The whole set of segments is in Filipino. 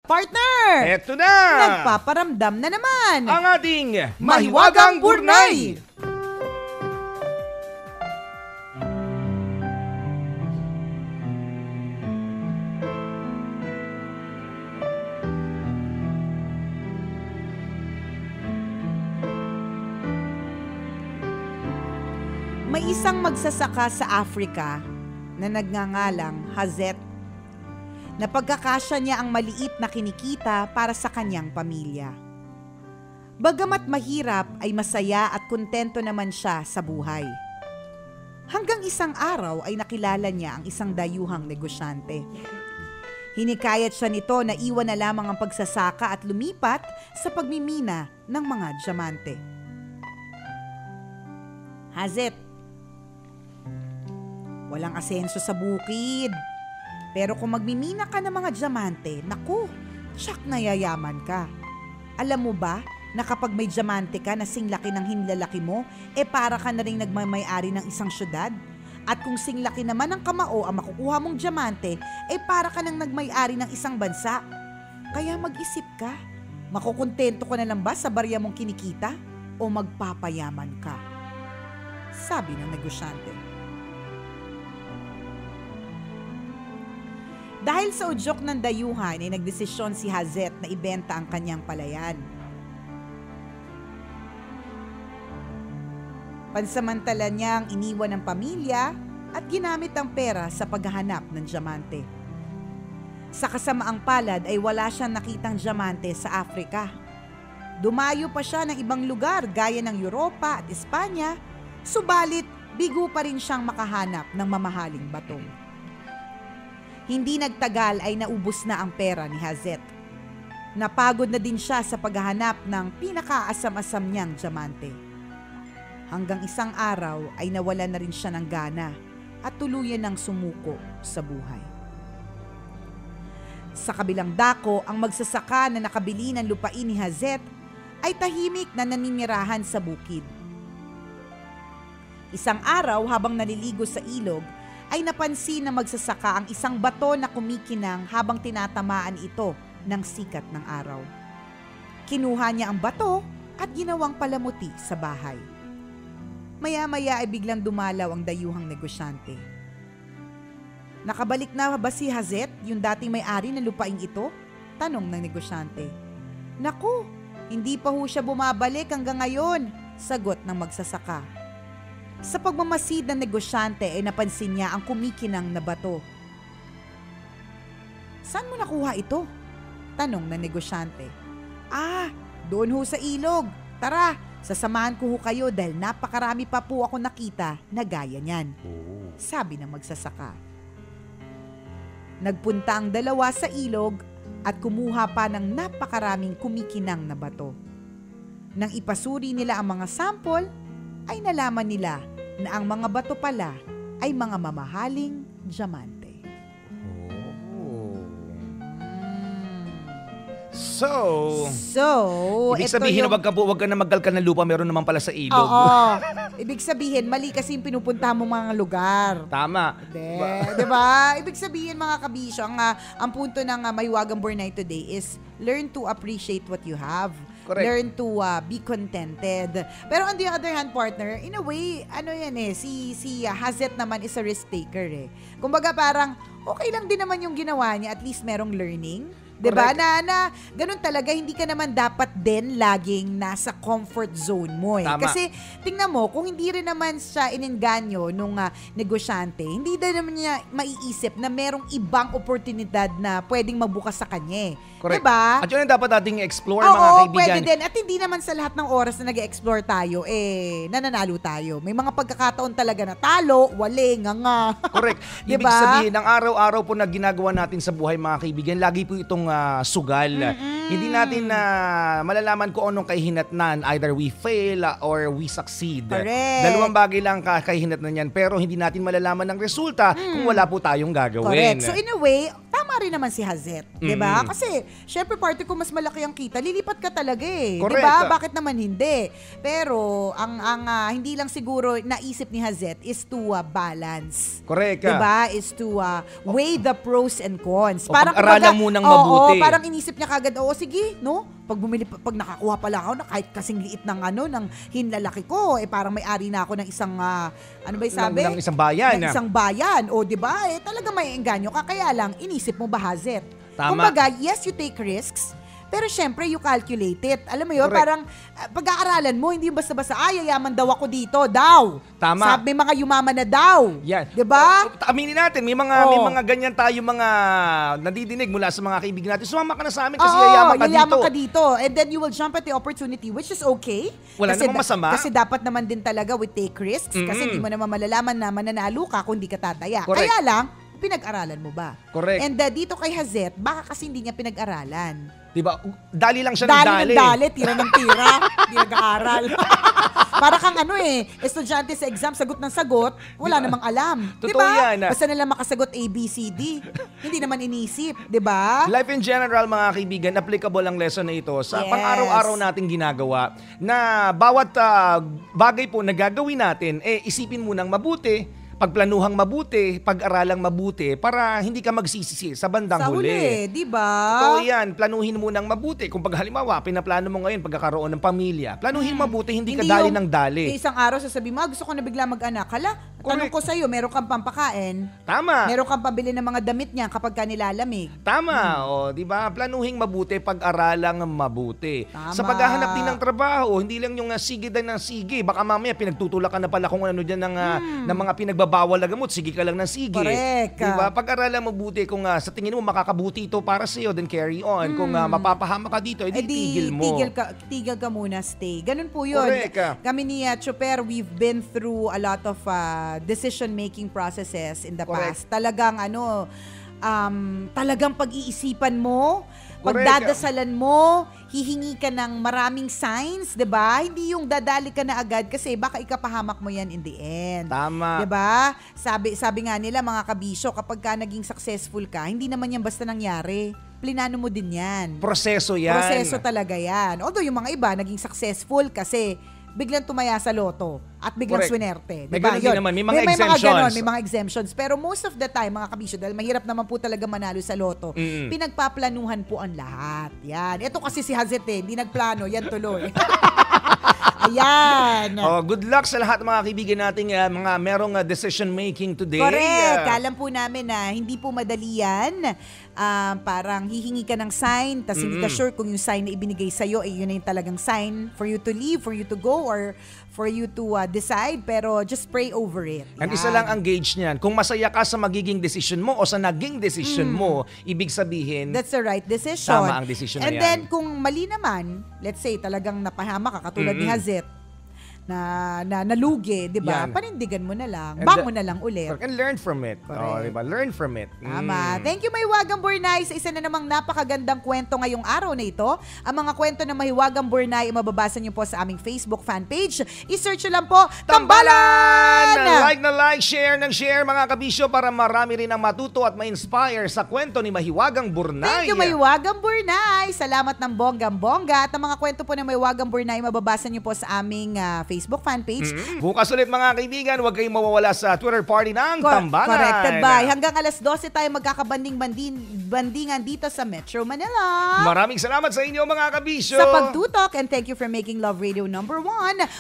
Partner! Eto na! Nagpaparamdam na naman Ang ating Mahiwagang Burnay! May isang magsasaka sa Africa na nagngangalang Hazet. Napagkakasya niya ang maliit na kinikita para sa kanyang pamilya. Bagamat mahirap ay masaya at kontento naman siya sa buhay. Hanggang isang araw ay nakilala niya ang isang dayuhang negosyante. Hinikayat siya nito na iwan na lamang ang pagsasaka at lumipat sa pagmimina ng mga diamante. Hazet, walang asenso sa bukid. Pero kung magmimina ka ng mga diamante, naku, tsak na yayaman ka. Alam mo ba na kapag may diamante ka na singlaki ng hinlalaki mo, para ka na rin nagmamayari ng isang syudad? At kung singlaki naman ng kamao ang makukuha mong diamante, para ka nang nagmayari ng isang bansa. Kaya mag-isip ka, makukontento ka na lang ba sa barya mong kinikita o magpapayaman ka? Sabi ng negosyante. Dahil sa udyok ng dayuhan ay nagdesisyon si Hazet na ibenta ang kanyang palayan. Pansamantala niyang iniwan ang pamilya at ginamit ang pera sa paghahanap ng diamante. Sa kasamaang palad ay wala siyang nakitang diamante sa Afrika. Dumayo pa siya ng ibang lugar gaya ng Europa at Espanya, subalit bigo pa rin siyang makahanap ng mamahaling bato. Hindi nagtagal ay naubos na ang pera ni Hazet. Napagod na din siya sa paghahanap ng pinakaasam-asam niyang diamante. Hanggang isang araw ay nawalan na rin siya ng gana at tuluyan ng sumuko sa buhay. Sa kabilang dako, ang magsasaka na nakabili ng lupain ni Hazet ay tahimik na naninirahan sa bukid. Isang araw habang naliligo sa ilog, ay napansin na magsasaka ang isang bato na kumikinang habang tinatamaan ito ng sikat ng araw. Kinuha niya ang bato at ginawang palamuti sa bahay. Maya-maya ay biglang dumalaw ang dayuhang negosyante. Nakabalik na ba si Hazet, yung dating may-ari ng lupaing ito? Tanong ng negosyante. Naku, hindi pa ho siya bumabalik hanggang ngayon, sagot ng magsasaka. Sa pagmamasid ng negosyante ay napansin niya ang kumikinang na bato. Saan mo nakuha ito? Tanong ng negosyante. Doon ho sa ilog. Tara, sasamahan ko ho kayo dahil napakarami pa po ako nakita na gaya niyan. Sabi ng magsasaka. Nagpunta ang dalawa sa ilog at kumuha pa ng napakaraming kumikinang na bato. Nang ipasuri nila ang mga sample, ay nalaman nila na ang mga bato pala ay mga mamahaling diamante. Ibig sabihin na wag ka na magkalkal ng lupa, meron naman pala sa ilog. Oo. Ibig sabihin, mali kasi yung pinupunta mo mga lugar. Tama. Diba? Ibig sabihin mga kabisyo, ang punto ng Mahiwagang Burnay today is learn to appreciate what you have. Correct. Learn to be contented. Pero on the other hand, partner, in a way, si Hazet naman is a risk taker eh. Kumbaga parang, okay lang din naman yung ginawa niya, at least merong learning. Diba? Na ganun talaga, hindi ka naman dapat din laging nasa comfort zone mo eh. Tama. Kasi tingnan mo, kung hindi rin naman siya ininganyo nung negosyante, hindi din naman niya maiisip na merong ibang oportunidad na pwedeng mabukas sa kanya eh. Correct. Diba? At yun ang dapat nating explore, mga kaibigan. Pwede din. At hindi naman sa lahat ng oras na nag-explore tayo, nananalo tayo. May mga pagkakataon talaga na talo, wali, nga. Correct. Ibig sabihin, ang araw-araw po na ginagawa natin sa buhay, mga kaibigan, lagi po itong sugal. Hindi natin na malalaman kung anong kahihinatnan. Either we fail or we succeed. Correct. Dalawang bagay lang kahihinatnan yan. Pero hindi natin malalaman ng resulta kung wala po tayong gagawin. Correct. So in a way, tama rin naman si Hazet. Diba? Kasi, syempre, parte ko mas malaki ang kita. Lilipat ka talaga eh. Correct. Diba? Bakit naman hindi? Pero, hindi lang siguro naisip ni Hazet is to balance. Correct. Diba? Is to weigh the pros and cons. O pag-aralan mo ng mabuti. Oo, parang inisip niya kagad, sige, no? Pag nakakuha pala ako na kahit kasing liit ng ng hinlalaki ko, parang may-ari na ako ng isang, ano ba yung sabi? Ng isang bayan. Ng isang bayan. O, diba? Talaga may engganyo ka. Kaya lang, inisip mo ba, Hazet? Tama. Kumbaga, yes, you take risks, pero syempre, you calculate it. Alam mo yun, Correct. parang pag-aaralan mo, hindi yung basta-basta, yayaman daw ako dito, daw. Tama. Sabi, may mga yumaman na daw. Yan. Diba? Aminin natin, may mga ganyan tayo mga nadidinig mula sa mga kaibigan natin. Sumama ka na sa amin kasi yayaman ka dito. And then you will jump at the opportunity, which is okay. Wala namang masama. Kasi dapat naman din talaga we take risks. Kasi hindi mo naman malalaman na mananalo ka kung hindi ka tataya. Correct. Kaya lang, pinag-aralan mo ba? Correct. And dito kay Hazet, baka kasi hindi niya pinag-aralan. Diba? Dali lang siya ng dali. Dali, tira ng tira. Hindi nag-aaral. Para kang estudyante sa exam, sagot ng sagot, wala namang alam. Totoo diba? yan. Basta nalang makasagot A, B, C, D. Hindi naman inisip. Diba? Life in general, mga kaibigan, applicable ang lesson na ito sa Yes. pang-araw-araw nating ginagawa na bawat bagay po na gagawin natin, isipin mo ng mabuti, pagplanuhang mabuti, pag-aralang mabuti para hindi ka magsisisi sa bandang huli. Di ba? Totoo yan. Planuhin mo ng mabuti. Kung halimbawa, pinaplano mo ngayon pagkakaroon ng pamilya, planuhin mabuti, hindi ka dali ng dali. Isang araw sasabihin mo, gusto ko na bigla mag-anak. Hala, tanong ko sa'yo, meron kang pampakain? Tama. Meron kang pambili ng mga damit niya kapag ka nilalamig? Tama. O, di ba? Planuhin mabuti, pag-aralang mabuti. Tama. Sa paghahanap din ng trabaho, hindi lang yung sige din ng sige. Baka mamaya pinagtutulak ka na pala kung ano dyan ng mga pinagbabawal na gamot. Sige ka lang ng sige. Correct. Diba? Pag-aralan mabuti kung sa tingin mo makakabuti ito para sa'yo, then carry on. Kung mapapahama ka dito, edi tigil mo. Tigil ka muna, stay. Ganun po yun. Correct. Kami ni Chopper, we've been through a lot of decision-making processes in the Correct. past. Talagang talagang pag-iisipan mo, Correct. pagdadasalan mo, hihingi ka ng maraming signs, 'di ba? Hindi yung dadali ka na agad kasi baka ikapahamak mo yan in the end. Tama. 'Di ba? Sabi nga nila mga kabisyo, kapag ka naging successful ka, hindi naman yan basta nangyari. Plinano mo din yan. Proseso yan. Proseso talaga yan. Although yung mga iba naging successful kasi biglang tumaya sa loto at biglang Correct. swinerte. May Diba? ganun din Yun. naman. May mga May exemptions. mga exemptions. Pero most of the time, mga kabisyo, dahil mahirap naman po talaga manalo sa loto, pinagpaplanuhan po ang lahat. Yan. Ito kasi si Hazet hindi nagplano. Yan tuloy. Ayan. Good luck sa lahat ng mga kaibigan nating mga merong decision making today. Correct. Alam po namin na hindi po madali yan. Parang hihingi ka ng sign, tas hindi ka sure kung yung sign na ibinigay sa'yo, yun na yung talagang sign for you to leave, for you to go, or for you to decide. Pero just pray over it. Ang isa lang ang gauge niyan. Kung masaya ka sa magiging decision mo o sa naging decision mo, ibig sabihin, that's the right decision. Tama ang decision na And yan. then, kung mali naman, let's say talagang napahama ka, katulad ni Hazet, na nalugi, di ba? Yan. Panindigan mo na lang. And Bang mo na lang ulit. and learn from it. Correct. Diba? Learn from it. Tama. Thank you, Mahiwagang Burnay, sa isa na namang napakagandang kwento ngayong araw na ito. Ang mga kwento ng Mahiwagang Burnay, mababasa niyo po sa aming Facebook fan page. I-search nyo lang po, Tambalan! Like, share ng share mga kabisyo para marami rin ang matuto at ma-inspire sa kwento ni Mahiwagang Burnay. Thank you, Mahiwagang Burnay. Salamat ng bonggang-bongga. At ang mga kwento po ng Mahiwagang Burnay, mababasa niyo po sa aming Facebook fan page. Bukas ulit mga kaibigan, huwag kayong mawawala sa Twitter party ng Tambalan. Corrected by. Hanggang alas 12 tayo magkakabanding-bandingan dito sa Metro Manila. Maraming salamat sa inyo mga kabisyo. Sa pagtutok, and thank you for making Love Radio #1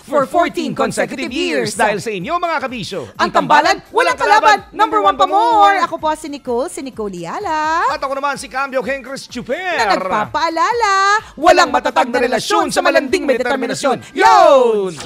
for 14 consecutive years. Dahil sa inyo mga kabisyo, Ang Tambalan, walang kalaban, #1 pa more. Ako po si Nicole Liala. At ako naman si Cambio Ken Chris Chuper. Na nagpapaalala, Walang matatag na relasyon sa malanding may determinasyon. Yun!